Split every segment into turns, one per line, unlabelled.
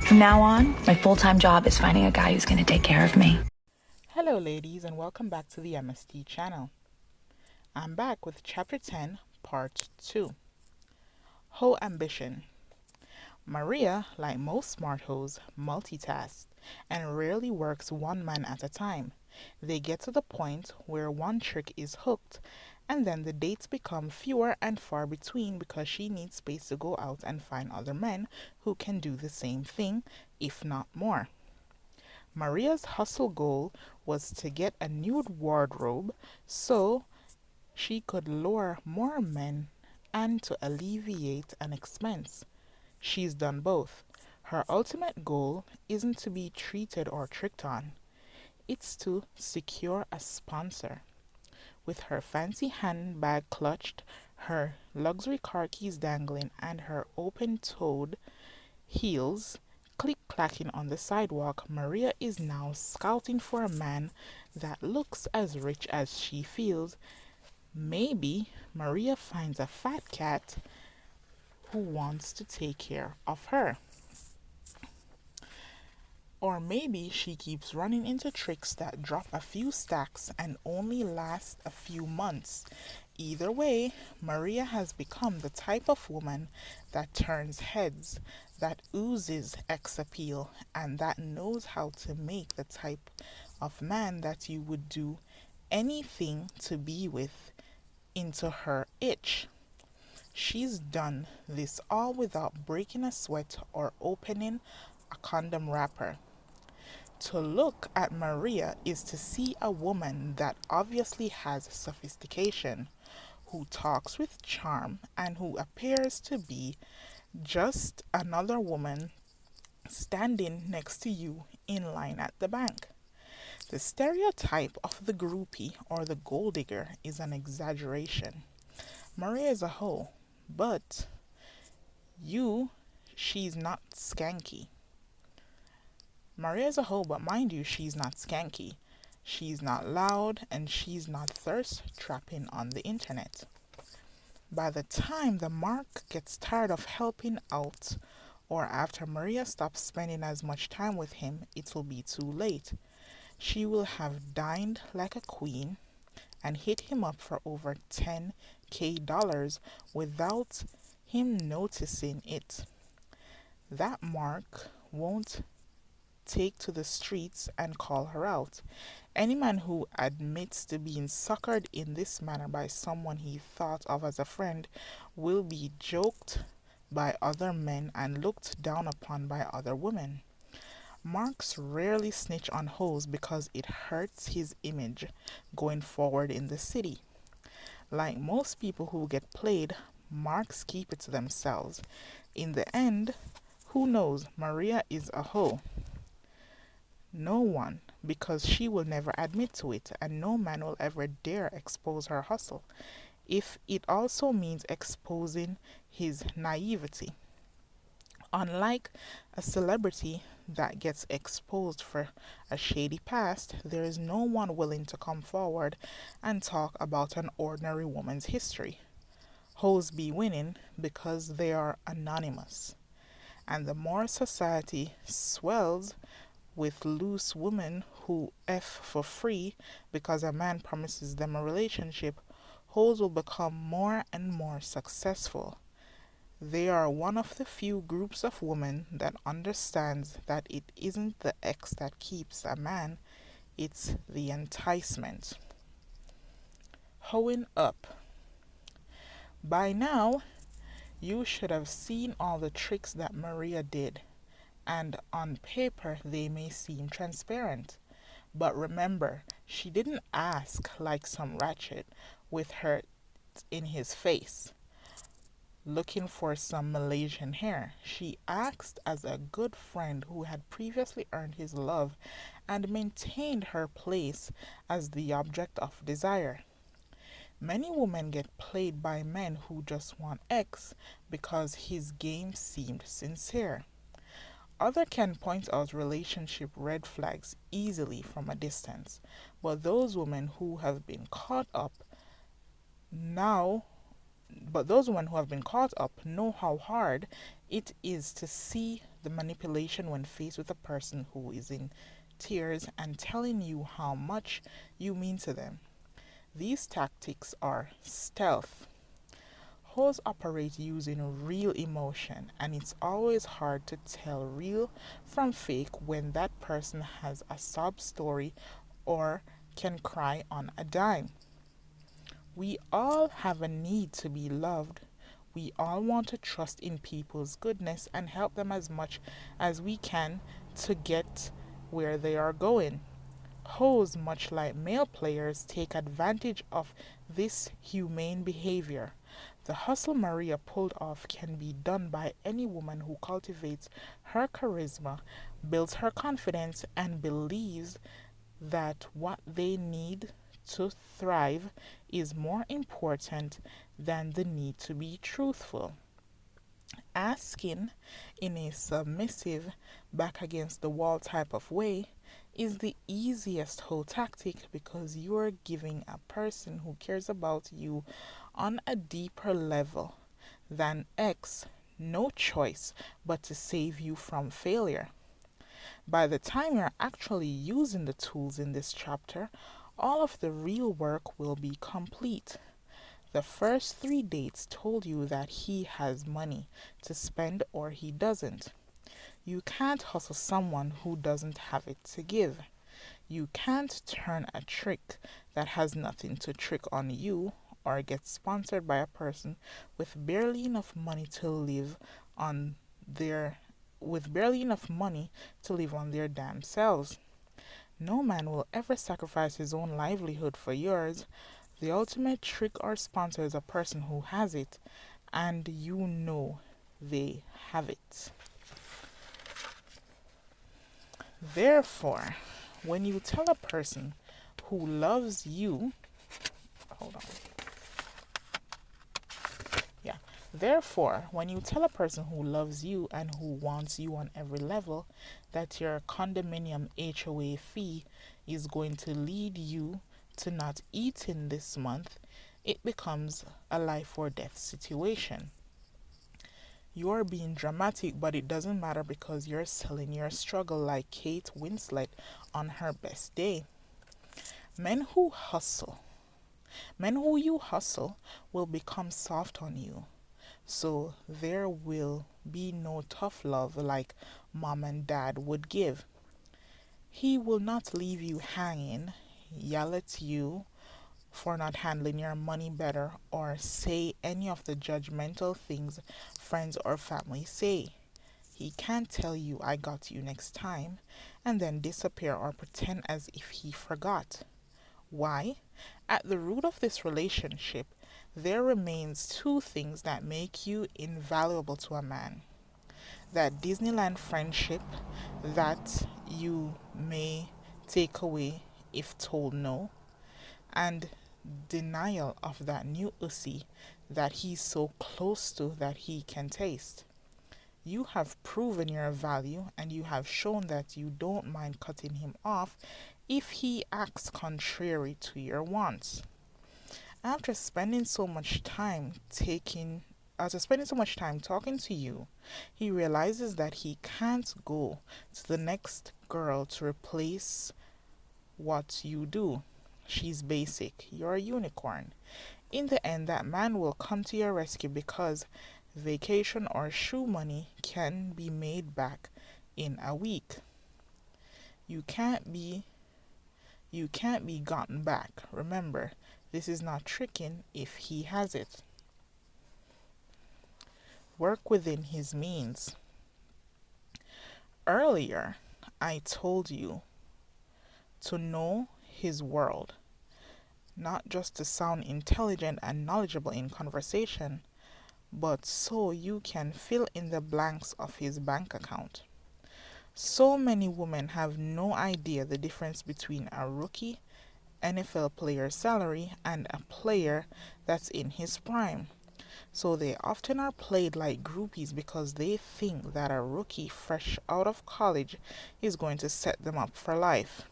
From now on, my full-time job is finding a guy who's going to take care of me.
Hello, ladies, and welcome back to the MST channel. I'm back with Chapter 10, Part 2. Hoe Ambition. Maria, like most smart hoes, multitasks and rarely works one man at a time. They get to the point where one trick is hooked, and then the dates become fewer and far between because she needs space to go out and find other men who can do the same thing, if not more. Maria's hustle goal was to get a nude wardrobe so she could lure more men and to alleviate an expense. She's done both. Her ultimate goal isn't to be treated or tricked on, it's to secure a sponsor. With her fancy handbag clutched, her luxury car keys dangling, and her open toed heels click clacking on the sidewalk, Maria is now scouting for a man that looks as rich as she feels. Maybe Maria finds a fat cat who wants to take care of her. Or maybe she keeps running into tricks that drop a few stacks and only last a few months. Either way, Maria has become the type of woman that turns heads, that oozes ex appeal, and that knows how to make the type of man that you would do anything to be with into her itch. She's done this all without breaking a sweat or opening a condom wrapper. To look at Maria is to see a woman that obviously has sophistication, who talks with charm, and who appears to be just another woman standing next to you in line at the bank. The stereotype of the groupie or the gold digger is an exaggeration. Maria is a hoe, but she's not skanky. Maria is a hoe, but mind you, she's not skanky. She's not loud, and she's not thirst trapping on the internet. By the time the Mark gets tired of helping out, or after Maria stops spending as much time with him, it will be too late. She will have dined like a queen and hit him up for over $10K without him noticing it. That Mark won't take to the streets and call her out. Any man who admits to being suckered in this manner by someone he thought of as a friend will be joked by other men and looked down upon by other women. Marks rarely snitch on hoes because it hurts his image going forward in the city. Like most people who get played, Marks keep it to themselves. In the end, who knows? Maria is a hoe. No one, because she will never admit to it, and no man will ever dare expose her hustle, if it also means exposing his naivety. Unlike a celebrity that gets exposed for a shady past, there is no one willing to come forward and talk about an ordinary woman's history. Hoes be winning because they are anonymous. And the more society swells with loose women who F for free because a man promises them a relationship, hoes will become more and more successful. They are one of the few groups of women that understands that it isn't the X that keeps a man, it's the enticement. Hoeing up. By now, you should have seen all the tricks that Maria did, and on paper they may seem transparent. But remember, she didn't ask like some ratchet with her in his face, looking for some Malaysian hair. She asked as a good friend who had previously earned his love and maintained her place as the object of desire. Many women get played by men who just want X because his game seemed sincere. Others can point out relationship red flags easily from a distance, but those women who have been caught up now but those women who have been caught up know how hard it is to see the manipulation when faced with a person who is in tears and telling you how much you mean to them. These tactics are stealth. Hoes operate using real emotion, and it's always hard to tell real from fake when that person has a sob story or can cry on a dime. We all have a need to be loved. We all want to trust in people's goodness and help them as much as we can to get where they are going. Hoes, much like male players, take advantage of this humane behavior. The hustle Maria pulled off can be done by any woman who cultivates her charisma, builds her confidence, and believes that what they need to thrive is more important than the need to be truthful. Asking in a submissive, back against the wall type of way is the easiest hoe tactic because you are giving a person who cares about you on a deeper level than X no choice but to save you from failure. By the time you're actually using the tools in this chapter, all of the real work will be complete. The first 3 dates told you that he has money to spend or he doesn't. You can't hustle someone who doesn't have it to give. You can't turn a trick that has nothing to trick on you or get sponsored by a person with barely enough money to live on their damn selves. No man will ever sacrifice his own livelihood for yours. The ultimate trick or sponsor is a person who has it, and you know they have it. Therefore, when you tell a person who loves you, hold on. Yeah. Therefore, when you tell a person who loves you and who wants you on every level that your condominium HOA fee is going to lead you to not eating this month, it becomes a life or death situation. You're being dramatic, but it doesn't matter because you're selling your struggle like Kate Winslet on her best day. Men who you hustle will become soft on you. So there will be no tough love like mom and dad would give. He will not leave you hanging, yell at you for not handling your money better, or say any of the judgmental things friends or family say. He can't tell you I got you next time and then disappear or pretend as if he forgot. Why? At the root of this relationship, there remains two things that make you invaluable to a man. That Disneyland friendship that you may take away if told no, and denial of that new ussy that he's so close to that he can taste. You have proven your value and you have shown that you don't mind cutting him off if he acts contrary to your wants. After spending so much time talking to you, he realizes that he can't go to the next girl to replace what you do. She's basic. You're a unicorn. In the end, that man will come to your rescue because vacation or shoe money can be made back in a week. You can't be gotten back. Remember, this is not tricking if he has it. Work within his means. Earlier, I told you to know his world, not just to sound intelligent and knowledgeable in conversation, but so you can fill in the blanks of his bank account. So many women have no idea the difference between a rookie NFL player's salary and a player that's in his prime. So they often are played like groupies because they think that a rookie fresh out of college is going to set them up for life.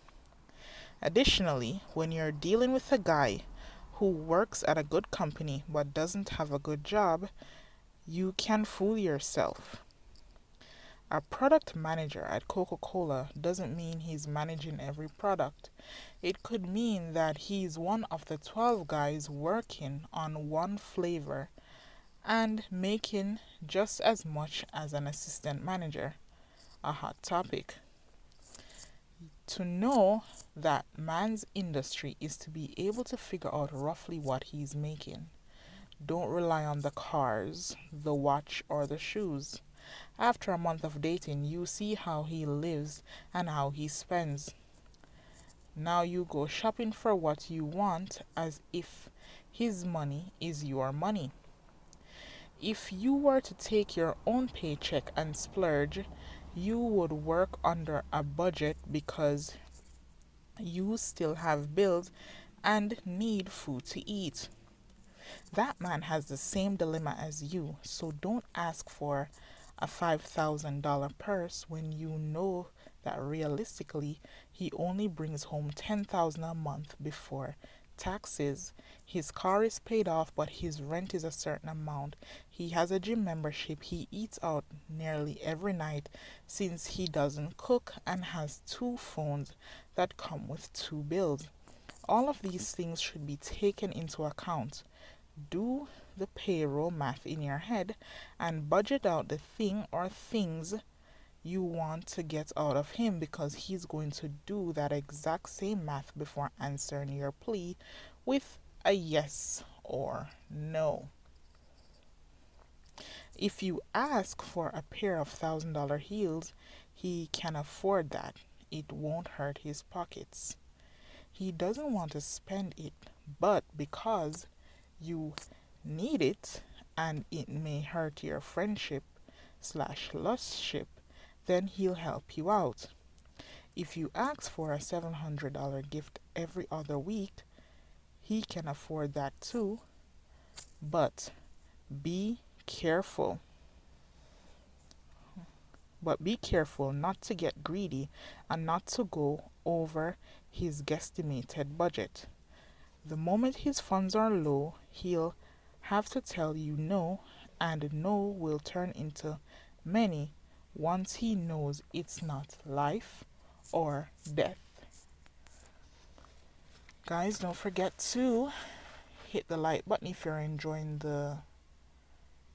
Additionally, when you're dealing with a guy who works at a good company but doesn't have a good job, you can fool yourself. A product manager at Coca-Cola doesn't mean he's managing every product. It could mean that he's one of the 12 guys working on one flavor and making just as much as an assistant manager. A hot topic. To know that man's industry is to be able to figure out roughly what he's making. Don't rely on the cars, the watch, or the shoes. After a month of dating, you see how he lives and how he spends. Now you go shopping for what you want as if his money is your money. If you were to take your own paycheck and splurge, you would work under a budget because you still have bills and need food to eat. That man has the same dilemma as you, so don't ask for a $5,000 purse when you know that realistically he only brings home $10,000 a month before taxes. His car is paid off, but his rent is a certain amount. He has a gym membership. He eats out nearly every night since he doesn't cook and has two phones that come with two bills. All of these things should be taken into account. Do the payroll math in your head and budget out the thing or things you want to get out of him, because he's going to do that exact same math before answering your plea with a yes or no. If you ask for a pair of $1,000 heels, he can afford that. It won't hurt his pockets. He doesn't want to spend it, but because you need it and it may hurt your friendship slash lustship, then he'll help you out. If you ask for a $700 gift every other week, he can afford that too, but be careful. But be careful not to get greedy and not to go over his guesstimated budget. The moment his funds are low, he'll have to tell you no, and no will turn into many once he knows it's not life or death. Guys, don't forget to hit the like button if you're enjoying the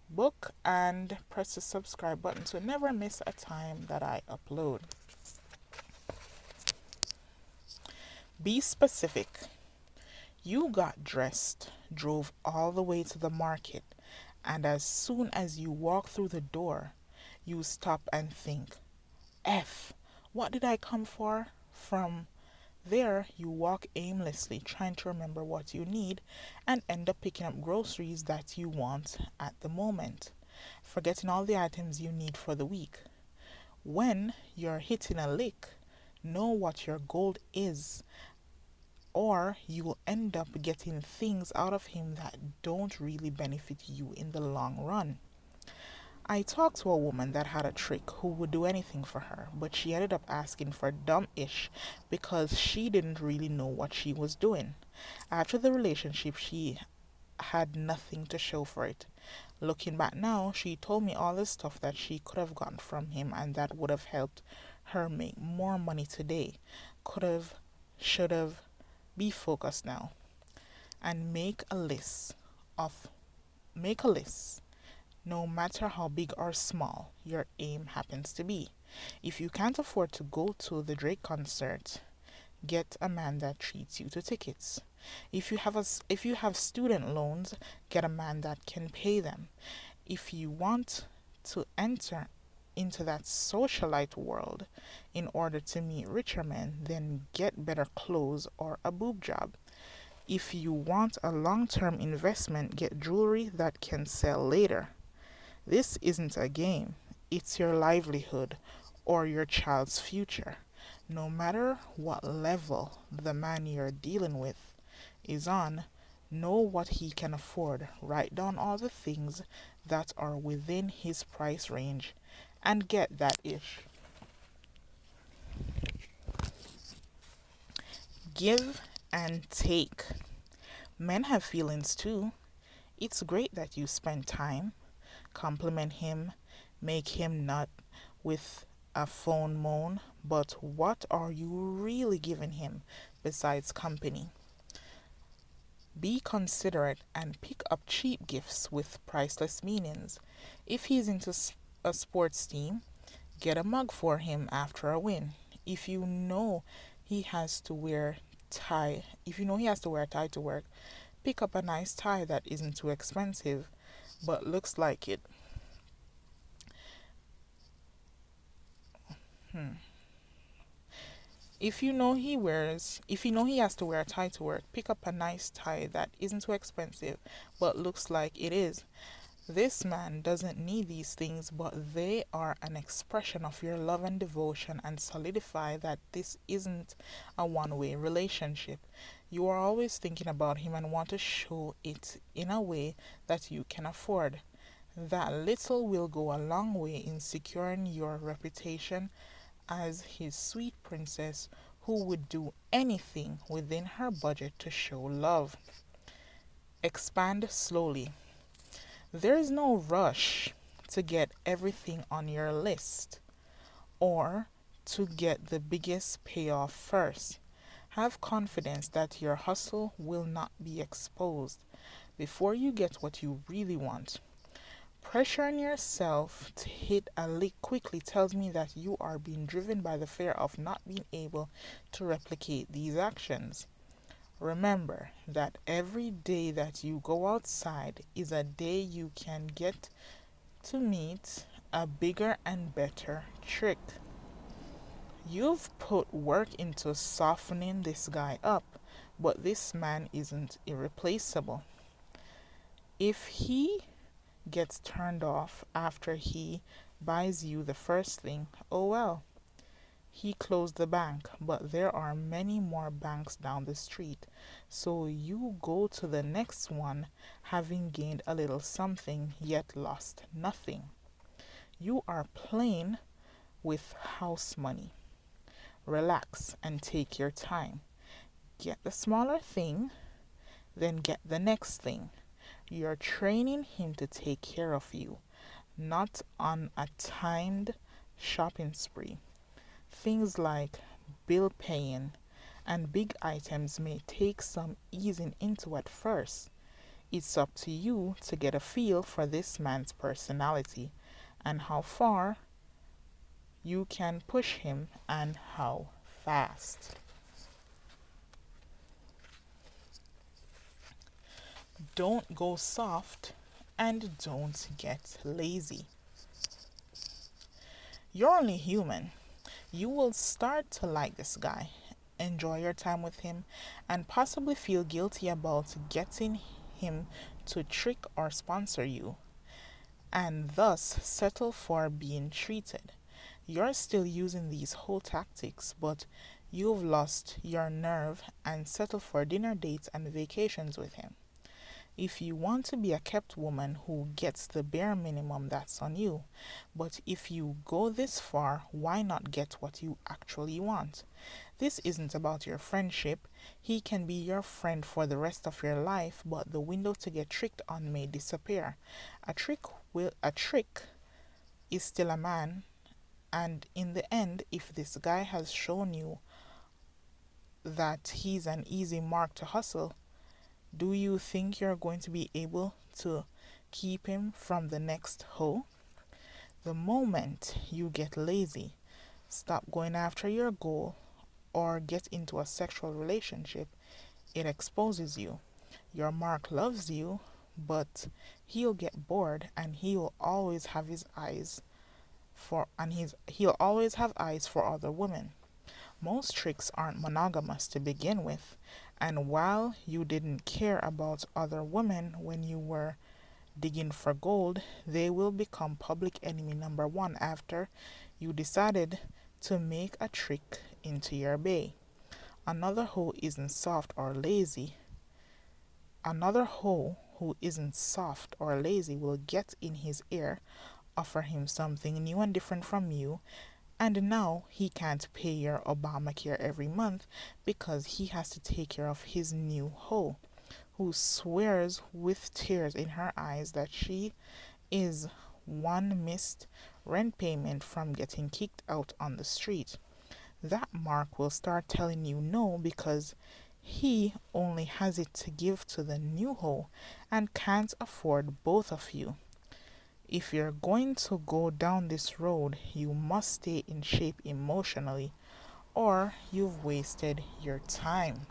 book and press the subscribe button to never miss a time that I upload. Be specific. You got dressed, drove all the way to the market, and as soon as you walk through the door, you stop and think, F, what did I come for? From there, you walk aimlessly, trying to remember what you need, and end up picking up groceries that you want at the moment, forgetting all the items you need for the week. When you're hitting a lick, know what your goal is, or you will end up getting things out of him that don't really benefit you in the long run. I talked to a woman that had a trick who would do anything for her, but she ended up asking for dumb-ish because she didn't really know what she was doing. After the relationship, she had nothing to show for it. Looking back now, she told me all the stuff that she could have gotten from him and that would have helped her make more money today. Could have, should have, be focused now. And make a list. No matter how big or small your aim happens to be. If you can't afford to go to the Drake concert, get a man that treats you to tickets. If you have student loans, get a man that can pay them. If you want to enter into that socialite world in order to meet richer men, then get better clothes or a boob job. If you want a long-term investment, get jewelry that can sell later. This isn't a game. It's your livelihood or your child's future. No matter what level the man you're dealing with is on, know what he can afford. Write down all the things that are within his price range and get that ish. Give and take. Men have feelings too. It's great that you spend time, compliment him, make him nut, with a phone moan, but what are you really giving him besides company? Be considerate and pick up cheap gifts with priceless meanings. If he's into a sports team, get a mug for him after a win. If you know he has to wear if you know he has to wear a tie to work, pick up a nice tie that isn't too expensive but looks like it. Hmm. If you know he has to wear a tie to work, pick up a nice tie that isn't too expensive but looks like it is. This man doesn't need these things, but they are an expression of your love and devotion and solidify that this isn't a one-way relationship. You are always thinking about him and want to show it in a way that you can afford. That little will go a long way in securing your reputation as his sweet princess who would do anything within her budget to show love. Expand slowly. There is no rush to get everything on your list or to get the biggest payoff first. Have confidence that your hustle will not be exposed before you get what you really want. Pressuring yourself to hit a lick quickly tells me that you are being driven by the fear of not being able to replicate these actions. Remember that every day that you go outside is a day you can get to meet a bigger and better trick. You've put work into softening this guy up, but this man isn't irreplaceable. If he gets turned off after he buys you the first thing, oh well. He closed the bank, but there are many more banks down the street, so you go to the next one having gained a little something yet lost nothing. You are playing with house money. Relax and take your time. Get the smaller thing, then get the next thing. You're training him to take care of you, not on a timed shopping spree. Things like bill paying and big items may take some easing into at first. It's up to you to get a feel for this man's personality and how far you can push him and how fast. Don't go soft and don't get lazy. You're only human. You will start to like this guy, enjoy your time with him, and possibly feel guilty about getting him to trick or sponsor you, and thus settle for being treated. You're still using these whole tactics, but you've lost your nerve and settle for dinner dates and vacations with him. If you want to be a kept woman who gets the bare minimum, that's on you. But if you go this far, why not get what you actually want? This isn't about your friendship. He can be your friend for the rest of your life, but the window to get tricked on may disappear. A trick is still a man, and in the end, if this guy has shown you that he's an easy mark to hustle, do you think you're going to be able to keep him from the next hoe? The moment you get lazy, stop going after your goal, or get into a sexual relationship, it exposes you. Your mark loves you, but he'll get bored and he'll always have eyes for other women. Most tricks aren't monogamous to begin with, and while you didn't care about other women when you were digging for gold, they will become public enemy number one after you decided to make a trick into your bay. Another hoe isn't soft or lazy. Another hoe who isn't soft or lazy will get in his ear, offer him something new and different from you, and now he can't pay your Obamacare every month because he has to take care of his new hoe, who swears with tears in her eyes that she is one missed rent payment from getting kicked out on the street. That Mark will start telling you no because he only has it to give to the new hoe and can't afford both of you. If you're going to go down this road, you must stay in shape emotionally, or you've wasted your time.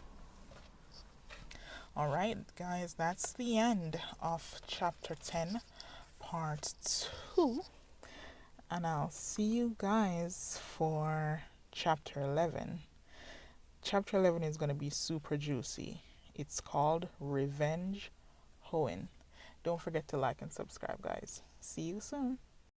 Alright, guys, that's the end of chapter 10, part 2. And I'll see you guys for chapter 11. Chapter 11 is going to be super juicy. It's called Revenge Hoeing. Don't forget to like and subscribe, guys. See you soon.